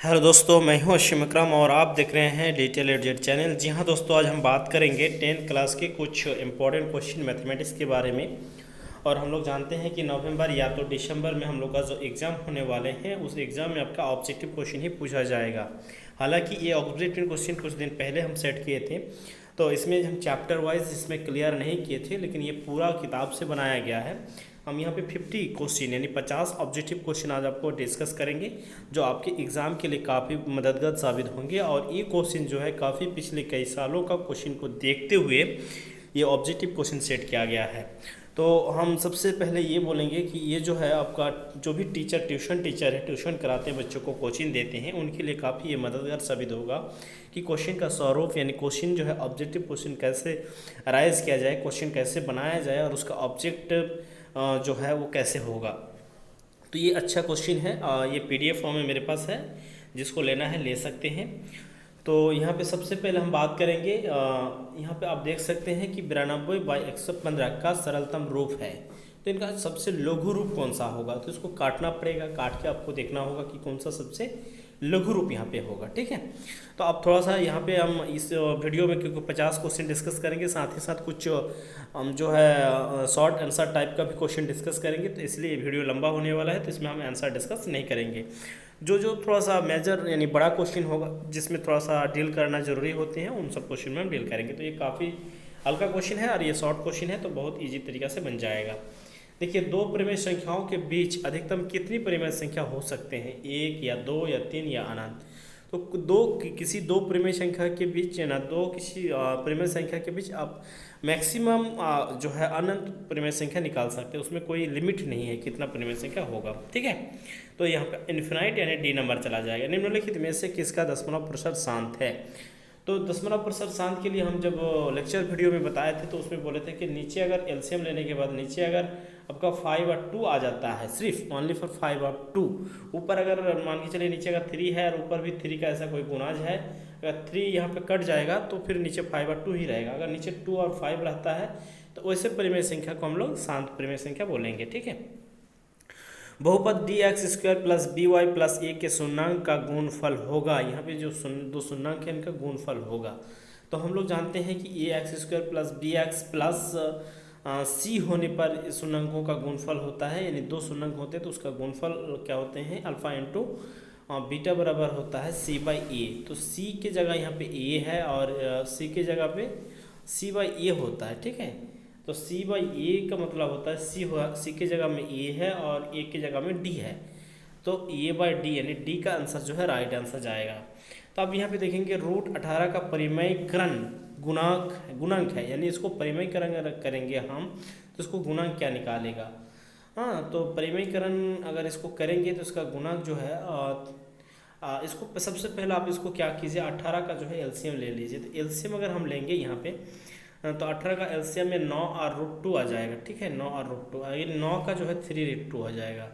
Hello दोस्तों, मैं हूं अशिम अकरम और आप देख रहे हैं डिटेल एडजेट चैनल। जी हां दोस्तों, आज हम बात करेंगे 10th क्लास के कुछ इंपॉर्टेंट क्वेश्चन मैथमेटिक्स के बारे में। और हम लोग जानते हैं कि नवंबर या तो दिसंबर में हम लोग का जो एग्ज़ाम होने वाले हैं उस एग्ज़ाम में आपका ऑब्जेक्टिव क्वेश्चन ही पूछा जाएगा। हालांकि ये ऑब्जेक्टिव क्वेश्चन कुछ दिन पहले हम सेट किए थे, तो इसमें हम चैप्टर वाइज इसमें क्लियर नहीं किए थे, लेकिन ये पूरा किताब से बनाया गया है। हम यहाँ पे 50 क्वेश्चन यानी 50 ऑब्जेक्टिव क्वेश्चन आज आपको डिस्कस करेंगे, जो आपके एग्ज़ाम के लिए काफ़ी मददगार साबित होंगे। और ये क्वेश्चन जो है काफ़ी पिछले कई सालों का क्वेश्चन को देखते हुए ये ऑब्जेक्टिव क्वेश्चन सेट किया गया है। तो हम सबसे पहले ये बोलेंगे कि ये जो है आपका जो भी टीचर ट्यूशन टीचर है, ट्यूशन कराते हैं, बच्चों को कोचिंग देते हैं, उनके लिए काफ़ी ये मददगार साबित होगा कि क्वेश्चन का स्वरूप यानी क्वेश्चन जो है ऑब्जेक्टिव क्वेश्चन कैसे राइज किया जाए, क्वेश्चन कैसे बनाया जाए और उसका ऑब्जेक्टिव जो है वो कैसे होगा। तो ये अच्छा क्वेश्चन है। ये पीडीएफ फॉर्म में मेरे पास है, जिसको लेना है ले सकते हैं। तो यहाँ पे सबसे पहले हम बात करेंगे, यहाँ पे आप देख सकते हैं कि 92/115 का सरलतम रूप है। तो इनका सबसे लघु रूप कौन सा होगा, तो इसको काटना पड़ेगा। काट के आपको देखना होगा कि कौन सा सबसे लघु रूप यहाँ पे होगा। ठीक है, तो अब थोड़ा सा यहाँ पे हम इस वीडियो में क्योंकि 50 क्वेश्चन डिस्कस करेंगे, साथ ही साथ कुछ हम जो है शॉर्ट आंसर टाइप का भी क्वेश्चन डिस्कस करेंगे, तो इसलिए वीडियो लंबा होने वाला है, तो इसमें हम आंसर डिस्कस नहीं करेंगे। जो थोड़ा सा मेजर यानी बड़ा क्वेश्चन होगा जिसमें थोड़ा सा डील करना जरूरी होते हैं, उन सब क्वेश्चन में हम डील करेंगे। तो ये काफ़ी हल्का क्वेश्चन है और ये शॉर्ट क्वेश्चन है, तो बहुत ईजी तरीका से बन जाएगा। देखिए, दो परिमेय संख्याओं के बीच अधिकतम कितनी परिमेय संख्या हो सकते हैं, 1 या 2 या 3 या अनंत। तो किसी दो परिमेय संख्या के बीच ना किसी परिमेय संख्या के बीच आप मैक्सिमम जो है अनंत परिमेय संख्या निकाल सकते हैं। उसमें कोई लिमिट नहीं है कितना परिमेय संख्या होगा। ठीक है, तो यहाँ पे इन्फिनाइट यानी डी नंबर चला जाएगा। निम्नलिखित में से किसका दशमलव प्रतिशत शांत है। तो दशमलव प्रतिशत शांत के लिए हम जब लेक्चर वीडियो में बताए थे, तो उसमें बोले थे कि नीचे अगर एलसीएम लेने के बाद नीचे अगर आपका 5 और 2 आ जाता है, सिर्फ ओनली फॉर 5 और 2, ऊपर अगर मान के चलिए नीचे अगर 3 है और ऊपर भी 3 का ऐसा कोई गुणाज है, अगर 3 यहाँ पे कट जाएगा तो फिर नीचे 5 और 2 ही रहेगा। अगर नीचे 2 और 5 रहता है तो वैसे परिमेय संख्या को हम लोग शांत परिमेय संख्या बोलेंगे। ठीक है, बहुपद dx² plus by plus a के शून्यंक का गुणफल होगा। यहाँ पे जो दो शून्यंक है इनका गुणफल होगा। तो हम लोग जानते हैं कि ax² plus bx plus c होने पर शून्यंकों का गुणफल होता है, यानी दो शून्यंक होते हैं तो उसका गुणफल क्या होते हैं, अल्फा इंटू बीटा बराबर होता है c/a। तो c के जगह यहाँ पे a है और c के जगह पे c/a होता है। ठीक है, तो c/a का मतलब होता है c के जगह में a है और a की जगह में d है, तो a/d यानी d का आंसर जो है राइट आंसर जाएगा। तो अब यहाँ पे देखेंगे √18 का परिमेयकरण गुणांक है, यानी इसको परिमेयकरण करेंगे हम तो इसको गुणांक क्या निकालेगा। हाँ, तो परिमेयकरण अगर इसको करेंगे तो इसका गुणांक जो है इसको सबसे पहले आप इसको क्या कीजिए, 18 का जो है एलसीएम ले लीजिए। तो एलसीएम अगर हम लेंगे यहाँ पे तो 18 का एलसीएम में 9 और √2 आ जाएगा। ठीक है, 9 और √2, ये 9 का जो है 3√2 हो जाएगा।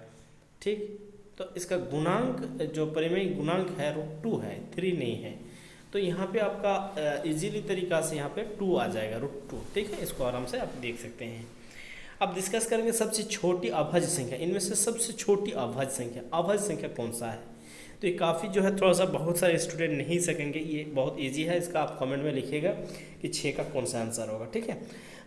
ठीक, तो इसका गुणांक जो परिमेय गुणांक है √2 है, 3 नहीं है। तो यहाँ पे आपका इजीली तरीका से यहाँ पे 2 आ जाएगा, √2। ठीक है, इसको आराम से आप देख सकते हैं। अब डिस्कस करेंगे सबसे छोटी अभाज्य संख्या। इनमें से सबसे छोटी अभाज्य संख्या कौन सा है। तो ये काफ़ी जो है थोड़ा सा बहुत सारे स्टूडेंट नहीं सकेंगे, ये बहुत इजी है। इसका आप कमेंट में लिखिएगा कि 6 का कौन सा आंसर होगा। ठीक है,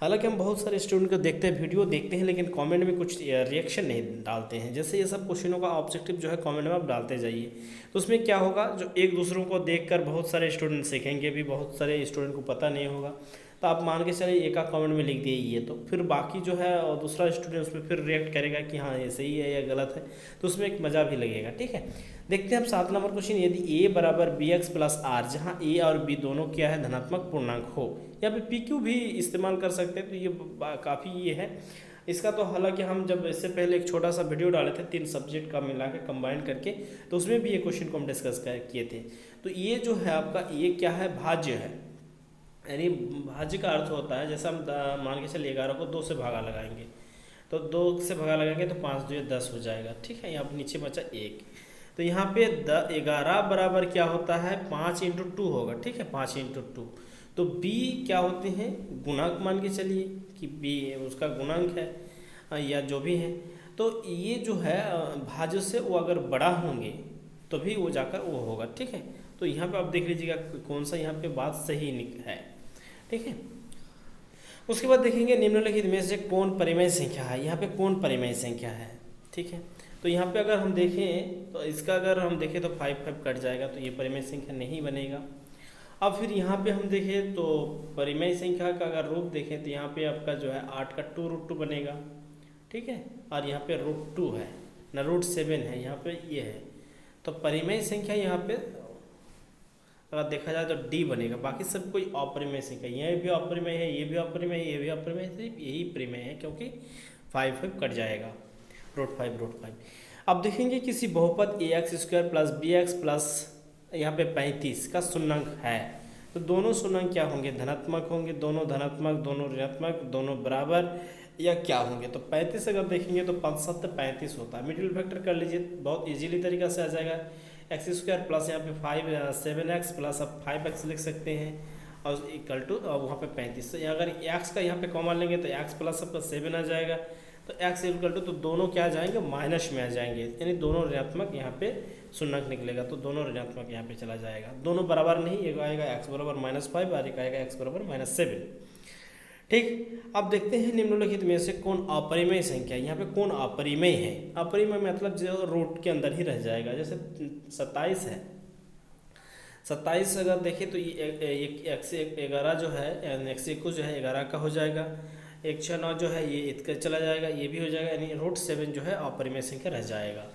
हालांकि हम बहुत सारे स्टूडेंट को देखते हैं, वीडियो देखते हैं, लेकिन कमेंट में कुछ रिएक्शन नहीं डालते हैं। जैसे ये सब क्वेश्चनों का ऑब्जेक्टिव जो है कमेंट में आप डालते जाइए, तो उसमें क्या होगा, जो एक दूसरों को देखकर बहुत सारे स्टूडेंट सीखेंगे भी, बहुत सारे स्टूडेंट को पता नहीं होगा। तो आप मान के चलिए एक कमेंट में लिख दिए ये, तो फिर बाकी जो है और दूसरा स्टूडेंट उसमें फिर रिएक्ट करेगा कि हाँ ये सही है या गलत है, तो उसमें एक मज़ा भी लगेगा। ठीक है, देखते हैं हम 7 नंबर क्वेश्चन। यदि a बराबर bx प्लस r, जहाँ a और b दोनों क्या है धनात्मक पूर्णांक हो, या फिर pq भी इस्तेमाल कर सकते हैं, तो ये काफ़ी ये है इसका। तो हालांकि हम जब इससे पहले एक छोटा सा वीडियो डाले थे 3 सब्जेक्ट का मिला के कंबाइन करके, तो उसमें भी ये क्वेश्चन को हम डिस्कस किए थे। तो ये जो है आपका ये क्या है, भाज्य है, यानी भाज्य का अर्थ होता है जैसे हम मान के चलिए 11 को 2 से भागा लगाएंगे, तो 2 से भागा लगाएंगे तो 5 2 10 हो जाएगा। ठीक है, यहाँ पर नीचे बचा 1, तो यहाँ पे 11 बराबर क्या होता है, 5 × 2 होगा। ठीक है, 5 × 2, तो b क्या होते हैं, गुणांक मान के चलिए कि b उसका गुणांक है या जो भी है। तो ये जो है भाज्य से वो अगर बड़ा होंगे तो भी वो जाकर वो होगा। ठीक है, तो यहाँ पे आप देख लीजिएगा कौन सा यहाँ पे बात सही है। ठीक है, उसके बाद देखेंगे निम्नलिखित में से कौन परिमेय संख्या है। यहाँ पे कौन परिमेय संख्या है। ठीक है, तो यहाँ पे अगर हम देखें तो इसका अगर हम देखें तो 5 कट जाएगा, तो ये परिमेय संख्या नहीं बनेगा। अब फिर यहाँ पे हम देखें तो परिमेय संख्या का अगर रूप देखें तो यहाँ पे आपका जो है 8 का 2√2 बनेगा। ठीक है, और यहाँ पे √2 है ना, √7 है, यहाँ पे ये है। तो परिमेय संख्या यहाँ पे अगर देखा जाए तो डी बनेगा, बाकी सब कोई अपरिमेय संख्या, ये भी अपरिमेय है, ये भी अपरिमेय है, ये भी अपरिमेय है, सिर्फ यही परिमेय है क्योंकि 5 कट जाएगा, √5। अब देखेंगे किसी बहुपद ax² + bx+ यहाँ पे 35 का शून्यंक है, तो दोनों शून्यंक क्या होंगे, धनात्मक होंगे, दोनों धनात्मक, दोनों ऋणात्मक, दोनों बराबर, या क्या होंगे। तो 35 अगर देखेंगे तो 5 7 35 होता है। मिडिल फैक्टर कर लीजिए, बहुत इजीली तरीका से आ जाएगा। x² प्लस यहाँ पे 7x प्लस अब 5x लिख सकते हैं और इक्वल टू वहाँ पे 35। तो अगर x का यहाँ पे कॉमन लेंगे तो x प्लस 7 आ जाएगा, तो x इक्वल टू, तो दोनों क्या आ जाएंगे, माइनस में आ जाएंगे, यानी दोनों ऋणात्मक यहाँ पे शून्यंक निकलेगा, तो दोनों ऋणात्मक यहाँ पे चला जाएगा। दोनों बराबर नहीं, एक आएगा x बराबर -5 और एक आएगा x बराबर -7। ठीक, अब देखते हैं निम्नलिखित में से कौन अपरिमेय संख्या। यहाँ पे कौन अपरिमेय है। अपरिमेय मतलब जो रूट के अंदर ही रह जाएगा, जैसे 27 है। 27 अगर देखें तो ये 111 जो है, 121 जो है 11 का हो जाएगा, 169 जो है ये इसका चला जाएगा, ये भी हो जाएगा, यानी √7 जो है अपरिमेय संख्या रह जाएगा।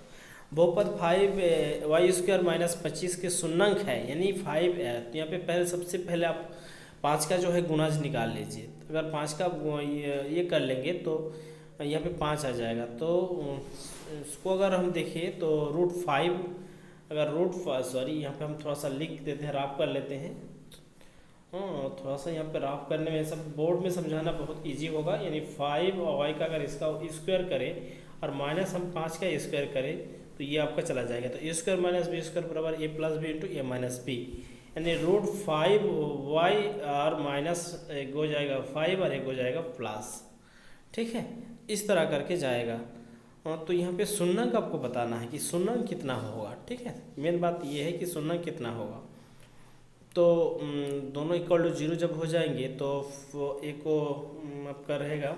बहुपद 5y² - 25 के शून्यंक है, यानी 5 है, तो यहाँ पे पहले सबसे पहले आप 5 का जो है गुणाज निकाल लीजिए। अगर 5 का ये कर लेंगे तो यहाँ पे 5 आ जाएगा, तो इसको अगर हम देखें तो √5, अगर सॉरी यहाँ पे हम थोड़ा सा लिख देते हैं, राफ कर लेते हैं। थोड़ा सा यहाँ पे राफ करने में, सब बोर्ड में समझाना बहुत इजी होगा। यानी 5 और y का अगर इसका स्क्वायर करें और माइनस हम 5 का स्क्वायर करें तो ये आपका चला जाएगा, तो a² - b² बराबर a + b × a - b, यानी √5y और माइनस एक हो जाएगा 5 और एक हो जाएगा प्लस। ठीक है, इस तरह करके जाएगा। तो यहाँ पे शून्यंक आपको बताना है कि शून्यंक कितना होगा। ठीक है, मेन बात ये है कि शून्यंक कितना होगा। तो दोनों इक्वल टू 0 जब हो जाएंगे तो एक को आपका रहेगा,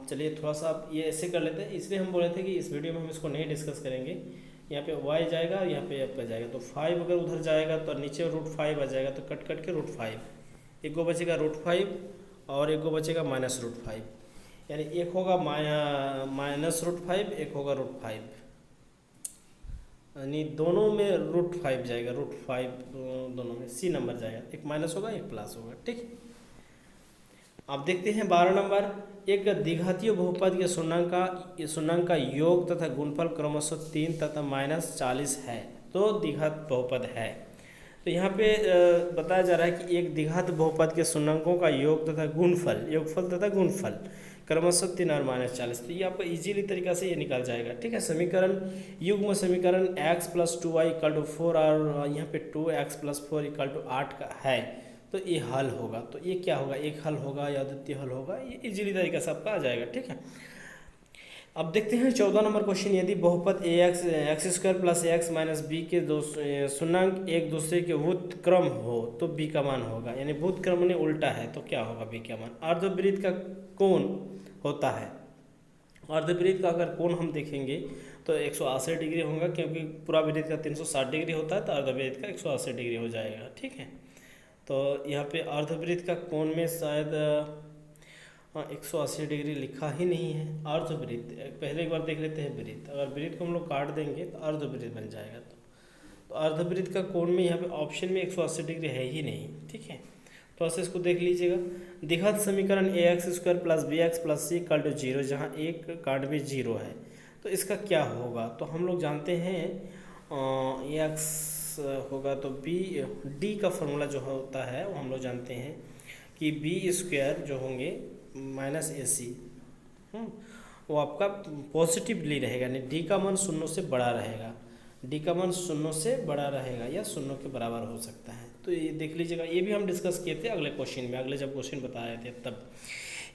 चलिए थोड़ा सा आप ये ऐसे कर लेते हैं, इसलिए हम बोले थे कि इस वीडियो में हम इसको नहीं डिस्कस करेंगे। यहाँ पे y जाएगा और यहाँ पे आपका जाएगा, तो 5 अगर उधर जाएगा तो नीचे √5 आ जाएगा, तो कट के √5, एक को बचेगा √5 और एक को बचेगा -√5, यानी एक होगा -√5, एक होगा √5, यानी दोनों में √5 जाएगा, √5 दोनों में C नंबर जाएगा, एक माइनस होगा एक प्लस होगा। ठीक, अब देखते हैं 12 नंबर। एक द्विघातीय बहुपद के शून्यंक का योग तथा गुणफल क्रमशः 3 तथा -40 है, तो द्विघात बहुपद है। तो यहाँ पे बताया जा रहा है कि एक द्विघात बहुपद के शून्यंकों का योग तथा योगफल तथा गुणफल क्रमशः 3 और -40, तो ये आपको इजीली तरीका से ये निकल जाएगा। ठीक है, समीकरण युग्म समीकरण x + 2y = 4 और यहाँ पे 2x + 4 = 8 का है, तो ये हल होगा। तो ये क्या होगा, एक हल होगा या द्वितीय हल होगा, ये इजीली तरीका से आपका आ जाएगा। ठीक है, अब देखते हैं 14 नंबर क्वेश्चन। यदि बहुपद x² + ax - b के दो शून्यंक एक दूसरे के व्युत्क्रम हो तो b का मान होगा, यानी व्युत्क्रम ने उल्टा है तो क्या होगा b का मान। अर्धवृत्त का कोण होता है, अर्धवृत्त का अगर कोण हम देखेंगे तो 180 डिग्री होगा, क्योंकि पूरा वृत्त का 360 डिग्री होता है, तो अर्धवृत्त का 180 डिग्री हो जाएगा। ठीक है, तो यहाँ पे अर्धवृत्त का कोण में शायद 180 डिग्री लिखा ही नहीं है। अर्धवृत्त पहले एक बार देख लेते हैं वृत्त, अगर वृत्त को हम लोग काट देंगे तो अर्धवृत्त बन जाएगा। तो अर्धवृत्त का कोण में यहाँ पे ऑप्शन में 180 डिग्री है ही नहीं। ठीक है, तो ऐसे इसको देख लीजिएगा। द्विघात समीकरण ax² + bx + c = 0, जहाँ एक काट में 0 है, तो इसका क्या होगा। तो हम लोग जानते हैं x होगा तो d का फॉर्मूला जो होता है वो हम लोग जानते हैं कि b² जो होंगे -ac, वो आपका पॉजिटिवली रहेगा, यानी d का मान 0 से बड़ा रहेगा, d का मान 0 से बड़ा रहेगा या 0 के बराबर हो सकता है। तो ये देख लीजिएगा, ये भी हम डिस्कस किए थे अगले क्वेश्चन में, अगले जब क्वेश्चन बताए थे तब।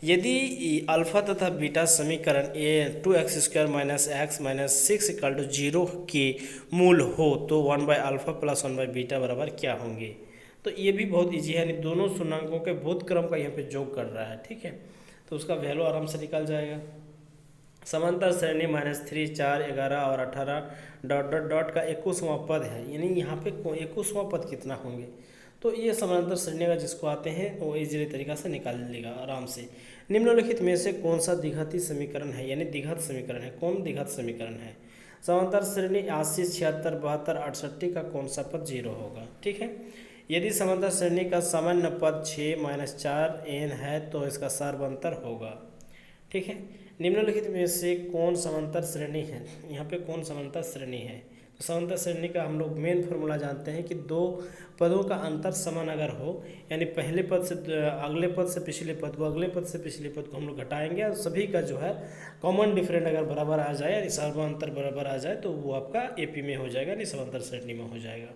यदि अल्फा तथा बीटा समीकरण ए 2x² minus x minus 6 equal to 0 के मूल हो तो 1/अल्फा प्लस 1/बीटा बराबर क्या होंगे। तो ये भी बहुत इजी है, यानी दोनों पूर्णांकों के बोध क्रम का यहाँ पे योग कर रहा है, ठीक है। तो उसका वैल्यू आराम से निकल जाएगा। समांतर श्रेणी -3, 4, 11 और 18 डॉट डॉट डॉट का 21वां पद है, यानी यहाँ पे 21वां पद कितना होंगे। तो ये समांतर श्रेणी का जिसको आते हैं वो इजीली तरीका से निकाल लेगा आराम से। निम्नलिखित में से कौन सा द्विघाती समीकरण है, यानी द्विघात समीकरण है, कौन द्विघात समीकरण है। समांतर श्रेणी 80, 76, 72, 68 का कौन सा पद 0 होगा, ठीक है। यदि समांतर श्रेणी का सामान्य पद 6 - 4n है तो इसका सार्वंतर होगा, ठीक है। निम्नलिखित में से कौन समांतर श्रेणी है, यहाँ पे कौन समांतर श्रेणी है। तो समांतर श्रेणी का हम लोग मेन फार्मूला जानते हैं कि दो पदों का अंतर समान अगर हो, यानी पहले पद से अगले पद से पिछले पद को, अगले पद से पिछले पद को हम लोग घटाएंगे और सभी का जो है कॉमन डिफरेंट अगर बराबर आ जाए, यानी सर्वांतर बराबर आ जाए तो वो आपका एपी में हो जाएगा, यानी समांतर श्रेणी में हो जाएगा।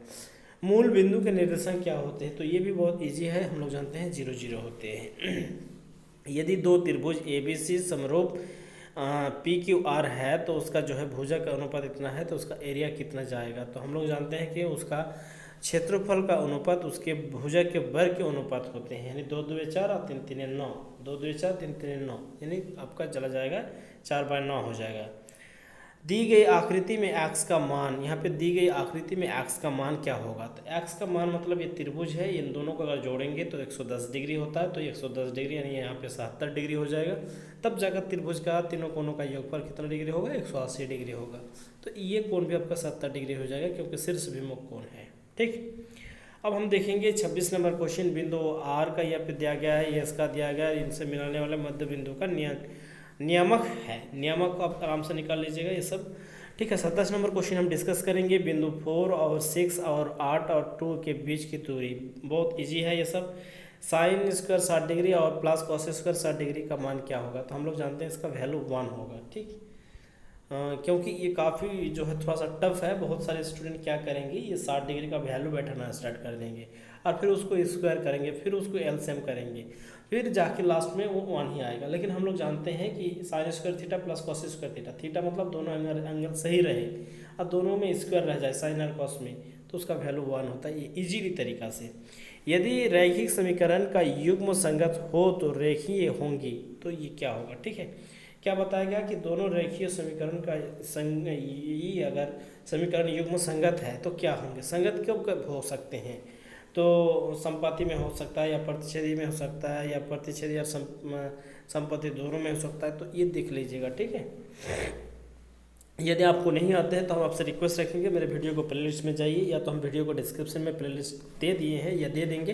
मूल बिंदु के निर्देशांक क्या होते हैं, तो ये भी बहुत ईजी है, हम लोग जानते हैं 0, 0 होते हैं। यदि दो त्रिभुज ABC समरूप PQR है तो उसका जो है भुजा का अनुपात इतना है तो उसका एरिया कितना जाएगा। तो हम लोग जानते हैं कि उसका क्षेत्रफल का अनुपात उसके भुजा के वर्ग के अनुपात होते हैं, यानी 2 2 4 और 3 3 9, 2 2 4 3 3 9, यानी आपका चला जाएगा 4/9 हो जाएगा। दी गई आकृति में x का मान, यहाँ पे दी गई आकृति में x का मान क्या होगा। तो x का मान मतलब ये त्रिभुज है, इन दोनों को अगर जोड़ेंगे तो 110 डिग्री होता है, तो 110 डिग्री यानी यहाँ पे 77 डिग्री हो जाएगा। तब जाकर त्रिभुज का तीनों कोनों का योगफल कितना डिग्री होगा, 180 डिग्री होगा। तो ये कोण भी आपका 70 डिग्री हो जाएगा क्योंकि शीर्ष विमुख कोण है, ठीक। अब हम देखेंगे 26 नंबर क्वेश्चन। बिंदु R का यहाँ पे दिया गया है, ये इसका दिया गया है, इनसे मिलाने वाले मध्य बिंदु का नियामक है। नियामक को आप आराम से निकाल लीजिएगा ये सब, ठीक है। 27 नंबर क्वेश्चन हम डिस्कस करेंगे। बिंदु 4 और 6 और 8 और 2 के बीच की दूरी, बहुत इजी है ये सब। साइन स्क्वायर 60 डिग्री और प्लस कॉस स्क्वायर 60 डिग्री का मान क्या होगा। तो हम लोग जानते हैं इसका वैल्यू 1 होगा, ठीक। क्योंकि ये काफ़ी जो है थोड़ा सा टफ है, बहुत सारे स्टूडेंट क्या करेंगे, ये 60 डिग्री का वैल्यू बैठाना स्टार्ट कर देंगे और फिर उसको स्क्वायर करेंगे, फिर उसको एलसीएम करेंगे, फिर जाके लास्ट में वो 1 ही आएगा। लेकिन हम लोग जानते हैं कि sine square theta plus cos square theta, theta मतलब दोनों एंगल सही रहे और दोनों में स्क्वायर रह जाए साइन और कॉस में, तो उसका वैल्यू 1 होता है, ये इजीली तरीका से। यदि रैखिक समीकरण का युग्म संगत हो तो रेखीय होंगी, तो ये क्या होगा, ठीक है। क्या बताया गया कि दोनों रेखीय समीकरण का अगर समीकरण युग्म संगत है तो क्या होंगे। संगत कब हो सकते हैं, तो संपाति में हो सकता है या प्रतिच्छेदी में हो सकता है या प्रतिच्छेदी या संपत्ति दोनों में हो सकता है, तो ये देख लीजिएगा, ठीक है। यदि आपको नहीं आते हैं तो हम आपसे रिक्वेस्ट रखेंगे मेरे वीडियो को प्लेलिस्ट में जाइए, या तो हम वीडियो को डिस्क्रिप्शन में प्लेलिस्ट दे दिए हैं या दे देंगे,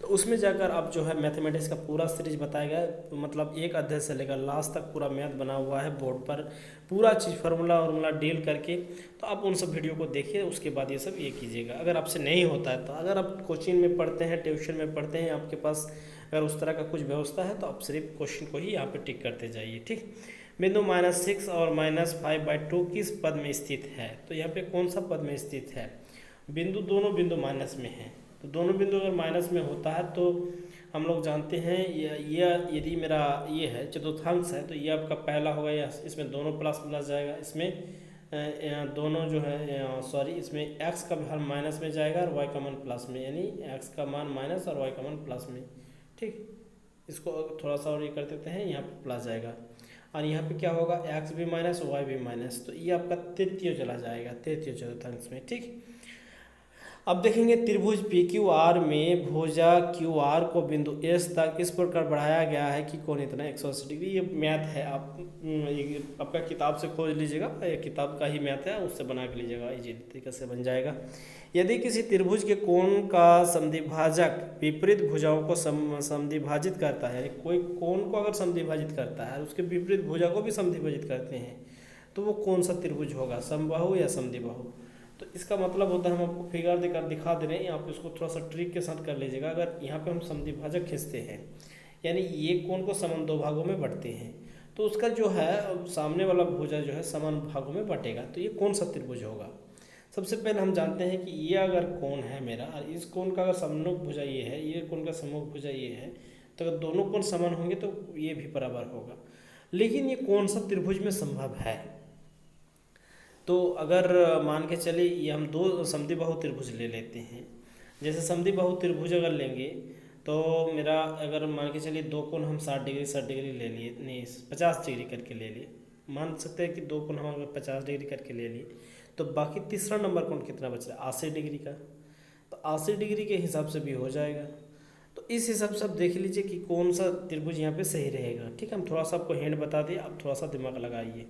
तो उसमें जाकर आप जो है मैथमेटिक्स का पूरा सीरीज बताया गया है, तो मतलब एक अध्याय से लेकर लास्ट तक पूरा मैथ बना हुआ है बोर्ड पर, पूरा चीज़ फार्मूला डील करके। तो आप उन सब वीडियो को देखिए, उसके बाद ये सब ये कीजिएगा। अगर आपसे नहीं होता है तो अगर आप कोचिंग में पढ़ते हैं, ट्यूशन में पढ़ते हैं, आपके पास अगर उस तरह का कुछ व्यवस्था है तो आप सिर्फ क्वेश्चन को ही यहाँ पर टिक करते जाइए, ठीक। बिंदु -6 और -5/2 किस पद में स्थित है। तो यहाँ पे कौन सा पद में स्थित है, बिंदु दोनों बिंदु माइनस में है। तो दोनों बिंदु अगर माइनस में होता है तो हम लोग जानते हैं ये यदि मेरा ये है चतुर्थांश है तो ये आपका पहला होगा, या इसमें दोनों प्लस जाएगा, इसमें दोनों जो है सॉरी इसमें x का मान माइनस में जाएगा और y का मान प्लस में, यानी x का मान माइनस और y का मान प्लस में, ठीक। इसको थोड़ा सा और ये कर देते हैं, यहाँ पे प्लस जाएगा और यहाँ पे क्या होगा, x भी माइनस y भी माइनस, तो ये आपका तृतीय चला जाएगा, तृतीय चतुर्थांश में, ठीक। अब देखेंगे त्रिभुज PQR में भुजा QR को बिंदु S तक इस प्रकार बढ़ाया गया है कि कोण इतना 180 डिग्री। ये मैथ है, आप ये आपका किताब से खोज लीजिएगा, ये किताब का ही मैथ है, उससे बना के लीजिएगा, इजी तरीके से बन जाएगा। यदि किसी त्रिभुज के कोण का समद्विभाजक विपरीत भुजाओं को समद्विभाजित करता है, यानी कोई कोण को अगर समद्विभाजित करता है उसके विपरीत भुजा को भी समद्विभाजित करते हैं, तो वो कौन सा त्रिभुज होगा, समबाहु या समद्विबाहु। तो इसका मतलब होता है, हम आपको फिगर देकर दिखा दे रहे हैं, आप इसको थोड़ा सा ट्रिक के साथ कर लीजिएगा। अगर यहाँ पे हम समद्विभाजक खींचते हैं, यानी ये कोण को समान दो भागों में बांटते हैं, तो उसका जो है सामने वाला भुजा जो है समान भागों में बटेगा, तो ये कौन सा त्रिभुज होगा। सबसे पहले हम जानते हैं कि ये अगर कोण है मेरा और इस कोण का अगर सम्मुख भुजा ये है, ये कोण का सम्मुख भुजा ये है, तो अगर दोनों कोण समान होंगे तो ये भी बराबर होगा। लेकिन ये कौन सा त्रिभुज में संभव है? तो अगर मान के चले ये हम दो समद्विबाहु त्रिभुज ले लेते हैं। जैसे समद्विबाहु त्रिभुज अगर लेंगे तो मेरा अगर मान के चलिए दो कोण हम 60 डिग्री ले लिए, नहीं 50 डिग्री करके ले लिए, मान सकते हैं कि दो कोण हम अगर 50 डिग्री करके ले लिए तो बाकी तीसरा नंबर कोण कितना बच रहा है? 80 डिग्री का। तो 80 डिग्री के हिसाब से भी हो जाएगा। तो इस हिसाब से आप देख लीजिए कि कौन सा त्रिभुज यहाँ पे सही रहेगा। ठीक है, हम थोड़ा सा आपको हिंट बता दिए, आप थोड़ा सा दिमाग लगाइए।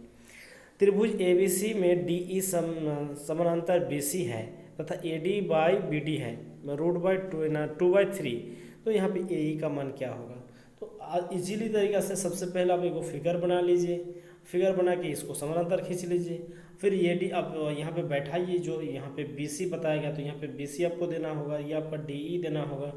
त्रिभुज ABC में DE समानांतर BC है तथा AD बाई BD है √2/3, तो यहाँ पे AE का मान क्या होगा? तो इजीली तरीका से सबसे पहले आप एक फिगर बना लीजिए, फिगर बना के इसको समानांतर खींच लीजिए, फिर AD आप यहाँ पे बैठाइए, जो यहाँ पे BC बताया गया तो यहाँ पे BC आपको देना होगा, ये आपका DE देना होगा।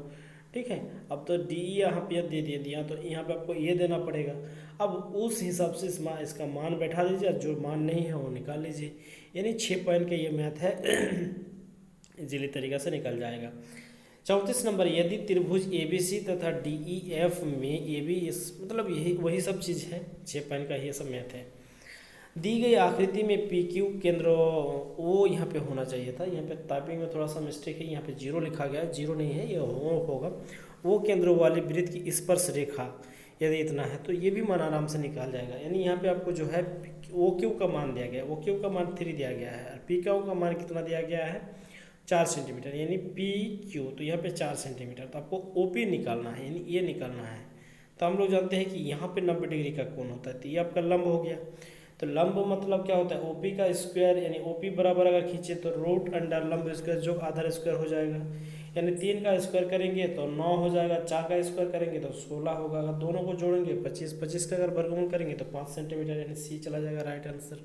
ठीक है, अब तो DE यहाँ पे दे दिया तो यहाँ पे आपको ये देना पड़ेगा। अब उस हिसाब से इसका मान बैठा दीजिए, जो मान नहीं है वो निकाल लीजिए। यानी 6 पॉइंट का ये मैथ है, इजीली तरीका से निकल जाएगा। 34 नंबर, यदि त्रिभुज ABC तथा DEF में AB मतलब यही वही सब चीज़ है, 6 पॉइंट का ये सब मैथ है। दी गई आकृति में PQ केंद्र वो यहाँ पे होना चाहिए था, यहाँ पे टाइपिंग में थोड़ा सा मिस्टेक है, यहाँ पे 0 लिखा गया है, 0 नहीं है, ये होगा। वो केंद्र वाली वृत्त की स्पर्श रेखा यदि इतना है तो ये भी मान आराम से निकाल जाएगा। यानी यहाँ पे आपको जो है OQ का मान दिया गया है, OQ का मान 3 दिया गया है और PQ का मान कितना दिया गया है? 4 सेंटीमीटर, यानी PQ तो यहाँ पे 4 सेंटीमीटर। तो आपको OP निकालना है, यानी ये निकालना है। तो हम लोग जानते हैं कि यहाँ पे 90 डिग्री का कोण होता है, तो ये आपका लंब हो गया। तो लंब मतलब क्या होता है? OP का स्क्वायर, यानी OP बराबर अगर खींचे तो √ लंब स्क्वायर जो आधार स्क्वायर हो जाएगा, यानी 3 का स्क्वायर करेंगे तो 9 हो जाएगा, 4 का स्क्वायर करेंगे तो 16 होगा, अगर दोनों को जोड़ेंगे 25 का अगर वर्गमूल करेंगे तो 5 सेंटीमीटर, यानी C चला जाएगा राइट आंसर।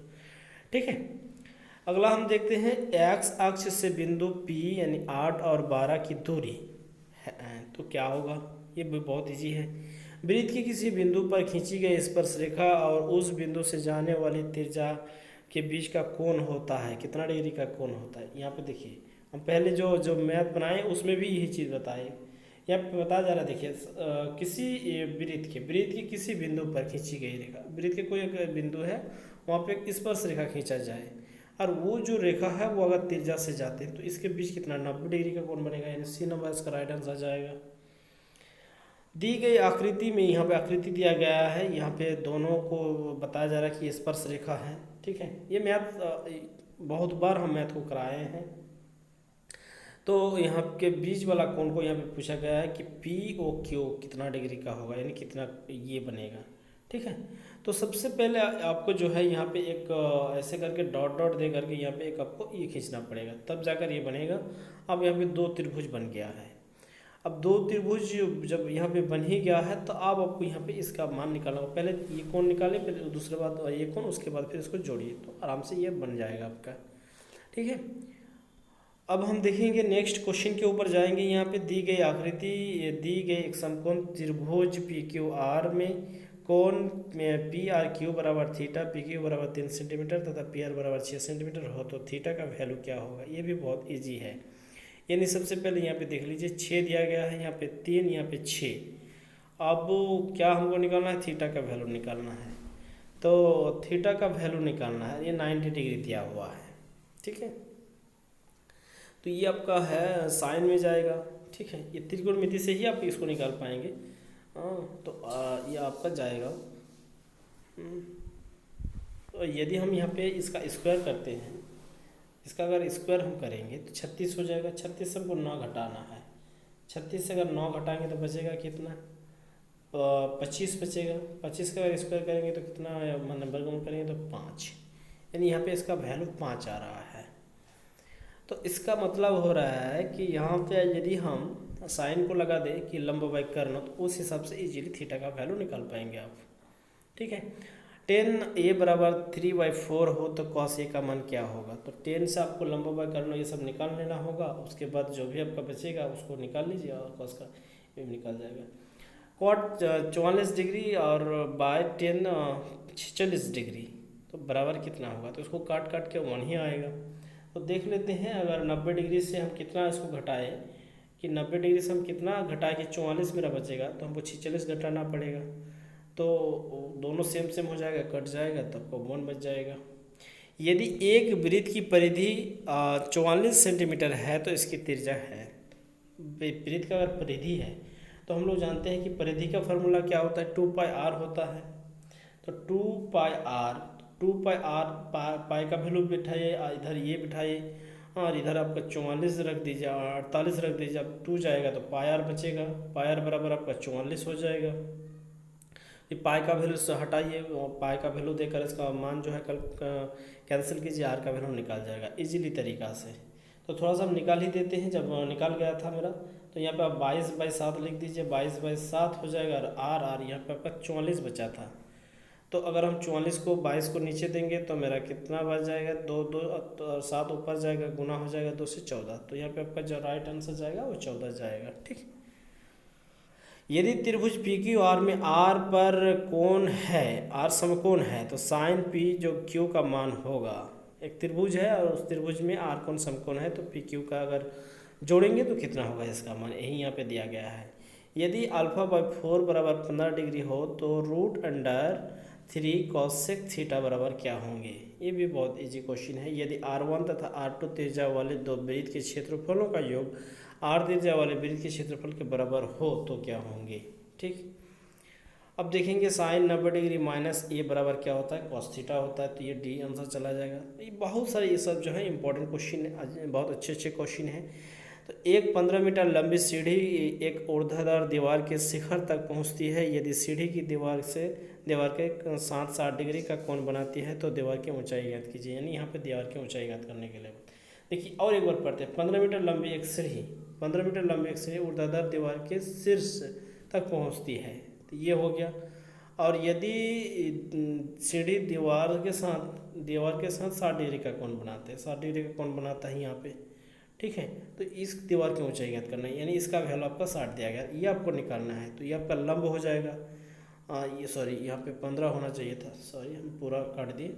ठीक है, अगला हम देखते हैं एक्स अक्ष से बिंदु P यानी 8 और 12 की दूरी है, तो क्या होगा? ये भी बहुत ईजी है। वृत्त के किसी बिंदु पर खींची गई स्पर्श रेखा और उस बिंदु से जाने वाली त्रिज्या के बीच का कोण होता है, कितना डिग्री का कोण होता है? यहाँ पे देखिए, हम पहले जो मैथ बनाए उसमें भी यही चीज़ बताए। यहाँ पे बताया जा रहा है, देखिए किसी वृत्त के किसी बिंदु पर खींची गई रेखा, वृत्त के कोई एक बिंदु है वहाँ पे एक स्पर्श रेखा खींचा जाए और वो जो रेखा है वो अगर त्रिज्या से जाते हैं तो इसके बीच कितना 90 डिग्री का कोण बनेगा, यानी C नंबर इसका राइट आंसर जाएगा। दी गई आकृति में, यहाँ पे आकृति दिया गया है, यहाँ पे दोनों को बताया जा रहा है कि ये स्पर्श रेखा है। ठीक है, ये मैथ बहुत बार हम मैथ को कराए हैं। तो यहाँ के बीच वाला कोण को यहाँ पे पूछा गया है कि POQ कितना डिग्री का होगा, यानी कितना ये बनेगा। ठीक है, तो सबसे पहले आपको जो है यहाँ पे एक ऐसे करके डॉट डॉट दे करके यहाँ पे एक आपको ये खींचना पड़ेगा, तब जाकर ये बनेगा। अब यहाँ पे 2 त्रिभुज बन गया है। अब 2 त्रिभुज जब यहाँ पे बन ही गया है तो अब आपको यहाँ पे इसका मान निकालना होगा। पहले ये कोण निकाले, फिर दूसरे बाद ये कोण, उसके बाद फिर इसको जोड़िए तो आराम से ये बन जाएगा आपका। ठीक है, अब हम देखेंगे नेक्स्ट क्वेश्चन के ऊपर जाएंगे। यहाँ पे दी गई आकृति, दी गई एक समकोण त्रिभुज PQR में कोण PRQ बराबर थीटा, PQ बराबर 3 सेंटीमीटर तथा PR बराबर 6 सेंटीमीटर हो तो थीटा का वैल्यू क्या होगा? ये भी बहुत ईजी है। यानी सबसे पहले यहाँ पे देख लीजिए 6 दिया गया है, यहाँ पे 3, यहाँ पे 6। अब क्या हमको निकालना है? थीटा का वैल्यू निकालना है। तो थीटा का वैल्यू निकालना है, ये 90 डिग्री दिया हुआ है। ठीक है, तो ये आपका है साइन में जाएगा। ठीक है, ये त्रिकोणमिति से ही आप इसको निकाल पाएंगे। तो ये आपका जाएगा। तो यदि हम यहाँ पे इसका स्क्वायर करते हैं, इसका अगर स्क्वायर हम करेंगे तो 36 हो जाएगा। 36 से हमको 9 घटाना है, 36 से अगर 9 घटाएंगे तो बचेगा कितना? 25 बचेगा। 25 का अगर स्क्वायर करेंगे तो कितना, वर्गमूल करेंगे तो 5, यानी यहाँ पे इसका वैल्यू 5 आ रहा है। तो इसका मतलब हो रहा है कि यहाँ पे यदि हम साइन को लगा दें कि लंब बाई कर्ण, तो उस हिसाब से इजीली थीटा का वैल्यू निकाल पाएंगे आप। ठीक है, 10A बराबर 3/4 हो तो cos A का मान क्या होगा? तो 10 से आपको लंब बाई कर्ण ये सब निकाल लेना होगा, उसके बाद जो भी आपका बचेगा उसको निकाल लीजिए और cos का ये निकल जाएगा। cot 44 डिग्री और बाय 10 46 डिग्री, तो बराबर कितना होगा? तो इसको काट काट के 1 ही आएगा। तो देख लेते हैं, अगर 90 डिग्री से हम कितना इसको घटाएं कि 90 डिग्री से हम कितना घटा के 44 मेरा बचेगा, तो हमको 46 घटाना पड़ेगा। तो दोनों सेम सेम हो जाएगा, कट जाएगा, तब आपको 1 बच जाएगा। यदि एक वृत्त की परिधि 44 सेंटीमीटर है तो इसकी त्रिज्या है। वृत्त का अगर परिधि है तो हम लोग जानते हैं कि परिधि का फॉर्मूला क्या होता है, 2πr होता है। तो 2πr पाई का वैल्यू बिठाइए, इधर ये बिठाइए और इधर आपका 44 रख दीजिए, 48 रख दीजिए। अब 2 जाएगा तो πr बचेगा, πr बराबर आपका 44 हो जाएगा। ये पाई का वैल्यू से हटाइए, पाई का वैल्यू देकर इसका मान जो है कल कैंसिल कीजिए, आर का वैल्यू निकाल जाएगा इजीली तरीका से। तो थोड़ा सा हम निकाल ही देते हैं। जब निकाल गया था मेरा, तो यहाँ पे आप 22/7 लिख दीजिए, 22/7 हो जाएगा। और आर यहाँ पे आपका 44 बचा था। तो अगर हम 44 को 22 को नीचे देंगे तो मेरा कितना बच जाएगा, 2 7 ऊपर जाएगा, गुना हो जाएगा 2 से 14। तो यहाँ पे आपका जो राइट आंसर जाएगा वो 14 जाएगा। ठीक। यदि त्रिभुज पी क्यू आर में आर पर कोण है, आर समकोण है, तो साइन पी जो क्यू का मान होगा, एक त्रिभुज है और उस त्रिभुज में आर कोण समकोण है, तो पी क्यू का अगर जोड़ेंगे तो कितना होगा इसका मान, यही यहाँ पे दिया गया है। यदि α/4 बराबर 15 डिग्री हो तो √3 cosec थीटा बराबर क्या होंगे। ये भी बहुत इजी क्वेश्चन है। यदि R1 तथा R2 त्रिज्या वाले दो वृत्त के क्षेत्रफलों का योग R त्रिज्या वाले वृत्त के क्षेत्रफल के बराबर हो तो क्या होंगे। ठीक। अब देखेंगे साइन 90 डिग्री माइनस ए बराबर क्या होता है, cos थीटा होता है। तो ये डी आंसर चला जाएगा। ये बहुत सारे ये सब जो है इंपॉर्टेंट क्वेश्चन है, बहुत अच्छे अच्छे क्वेश्चन हैं। तो एक 15 मीटर लंबी सीढ़ी एक ऊर्ध्वाधर दीवार के शिखर तक पहुंचती है। यदि सीढ़ी की दीवार के साथ 60 डिग्री का कोण बनाती है तो दीवार की ऊंचाई ज्ञात कीजिए। यानी यहाँ पे दीवार की ऊंचाई ज्ञात करने के लिए देखिए और एक बार पढ़ते हैं। 15 मीटर लंबी एक सीढ़ी ऊर्ध्वाधर दीवार के शीर्ष तक पहुँचती है, तो ये हो गया। और यदि सीढ़ी दीवार के साथ 60 डिग्री का कोण बनाते हैं, 60 डिग्री का कोण बनाता है यहाँ पे, ठीक है। तो इस दीवार की ऊंचाई ज्ञात करना है, यानी इसका वैल्यू आपका 60 दिया गया, ये आपको निकालना है। तो ये आपका लंब हो जाएगा। ये सॉरी यहाँ पे 15 होना चाहिए था, सॉरी हम पूरा काट दिए।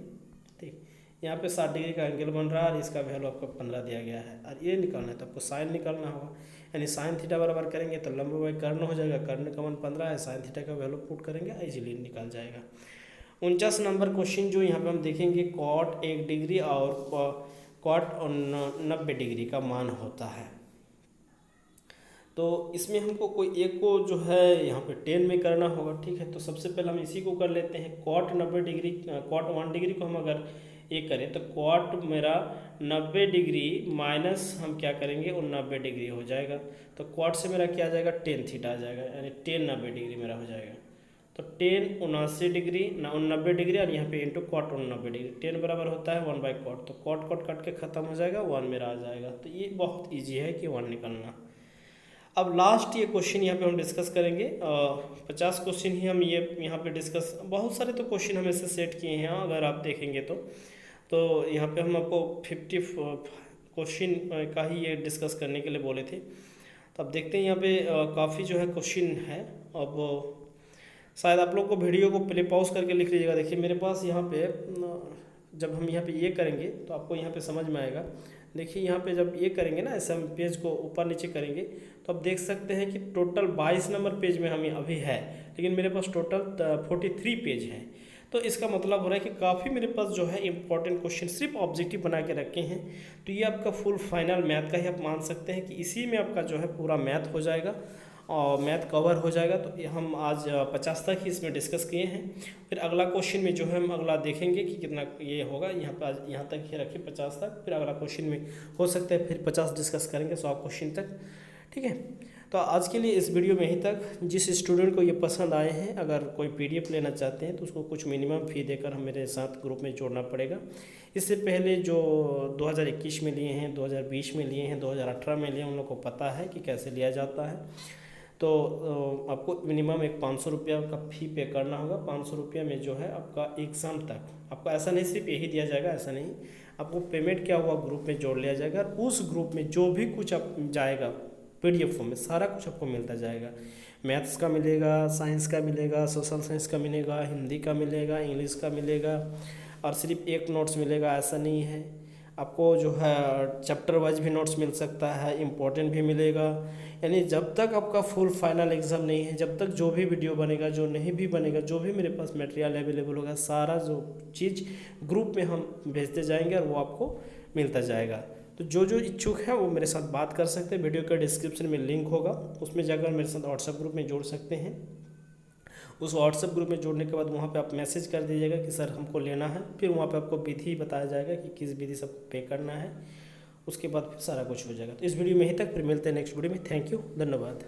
ठीक, यहाँ पे 60 डिग्री का एंगल बन रहा है और इसका वैल्यू आपको 15 दिया गया है और ये निकालना है। तो आपको साइन निकालना होगा, यानी साइन थीटा बराबर करेंगे तो लंब बाई कर्ण हो जाएगा। कर्ण का मान 15 है, साइन थीटा का वैल्यू पुट करेंगे, इजीली निकाल जाएगा। 49 नंबर क्वेश्चन जो यहाँ पे हम देखेंगे, कॉट 1 डिग्री और कॉट 90 डिग्री का मान होता है। तो इसमें हमको कोई एक को जो है यहाँ पे 10 में करना होगा। ठीक है, तो सबसे पहले हम इसी को कर लेते हैं। कॉट 90 डिग्री, कॉट 1 डिग्री को हम अगर ये करें तो कॉट मेरा 90 डिग्री माइनस हम क्या करेंगे, वो 90 डिग्री हो जाएगा। तो कॉट से मेरा क्या आ जाएगा, 10 थीटा आ जाएगा, यानी 10 90 डिग्री मेरा हो जाएगा। तो 10 79 डिग्री 90 डिग्री और यहाँ पे इंटू कॉट 90 डिग्री, 10 बराबर होता है 1/कॉट। तो कॉट कॉट काट के खत्म हो जाएगा, 1 मेरा आ जाएगा। तो ये बहुत ईजी है कि 1 निकालना। अब लास्ट ये क्वेश्चन यहाँ पे हम डिस्कस करेंगे। 50 क्वेश्चन ही हम ये यहाँ पे डिस्कस, बहुत सारे तो क्वेश्चन हम ऐसे सेट किए हैं अगर आप देखेंगे तो यहाँ पे हम आपको 50 क्वेश्चन का ही ये डिस्कस करने के लिए बोले थे। तो अब देखते हैं यहाँ पे काफ़ी जो है क्वेश्चन है। अब शायद आप लोग को वीडियो को पहले पॉज करके लिख लीजिएगा। देखिए मेरे पास यहाँ पे जब हम यहाँ पे ये करेंगे तो आपको यहाँ पे समझ में आएगा। देखिए यहाँ पे जब ये करेंगे ना, ऐसे हम पेज को ऊपर नीचे करेंगे तो आप देख सकते हैं कि टोटल 22 नंबर पेज में हमें अभी है, लेकिन मेरे पास टोटल 43 पेज हैं। तो इसका मतलब हो रहा है कि काफ़ी मेरे पास जो है इंपॉर्टेंट क्वेश्चन सिर्फ ऑब्जेक्टिव बना के रखे हैं। तो ये आपका फुल फाइनल मैथ का ही आप मान सकते हैं कि इसी में आपका जो है पूरा मैथ हो जाएगा और मैथ कवर हो जाएगा। तो हम आज 50 तक ही इसमें डिस्कस किए हैं। फिर अगला क्वेश्चन में जो है हम अगला देखेंगे कि कितना ये होगा। यहाँ पर आज यहाँ तक ही रखिए 50 तक, फिर अगला क्वेश्चन में हो सकता है फिर 50 डिस्कस करेंगे 100 क्वेश्चन तक। ठीक है, तो आज के लिए इस वीडियो में ही तक। जिस स्टूडेंट को ये पसंद आए हैं, अगर कोई PDF लेना चाहते हैं तो उसको कुछ मिनिमम फ़ी देकर हम मेरे साथ ग्रुप में जोड़ना पड़ेगा। इससे पहले जो 2021 में लिए हैं, 2020 में लिए हैं, 2018 में लिए, उन लोग को पता है कि कैसे लिया जाता है। तो आपको मिनिमम एक 500 रुपया का फ़ी पे करना होगा। 500 रुपया में जो है आपका एग्ज़ाम तक, आपको ऐसा नहीं सिर्फ यही दिया जाएगा, ऐसा नहीं, आपको पेमेंट क्या हुआ ग्रुप में जोड़ लिया जाएगा। और उस ग्रुप में जो भी कुछ आप जाएगा PDF फॉर्म में सारा कुछ आपको मिलता जाएगा। मैथ्स का मिलेगा, साइंस का मिलेगा, सोशल साइंस का मिलेगा, हिंदी का मिलेगा, इंग्लिश का मिलेगा, और सिर्फ एक नोट्स मिलेगा ऐसा नहीं है। आपको जो है चैप्टर वाइज भी नोट्स मिल सकता है, इम्पोर्टेंट भी मिलेगा। यानी जब तक आपका फुल फाइनल एग्ज़ाम नहीं है, जब तक जो भी वीडियो बनेगा, जो नहीं भी बनेगा, जो भी मेरे पास मटेरियल अवेलेबल होगा, सारा जो चीज़ ग्रुप में हम भेजते जाएंगे और वो आपको मिलता जाएगा। तो जो जो इच्छुक है वो मेरे साथ बात कर सकते हैं। वीडियो का डिस्क्रिप्शन में लिंक होगा, उसमें जाकर मेरे साथ व्हाट्सएप ग्रुप में जोड़ सकते हैं। उस व्हाट्सएप ग्रुप में जोड़ने के बाद वहाँ पे आप मैसेज कर दीजिएगा कि सर हमको लेना है। फिर वहाँ पे आपको विधि बताया जाएगा कि किस विधि से पे करना है। उसके बाद फिर सारा कुछ हो जाएगा। तो इस वीडियो में यहीं तक, फिर मिलते हैं नेक्स्ट वीडियो में। थैंक यू, धन्यवाद।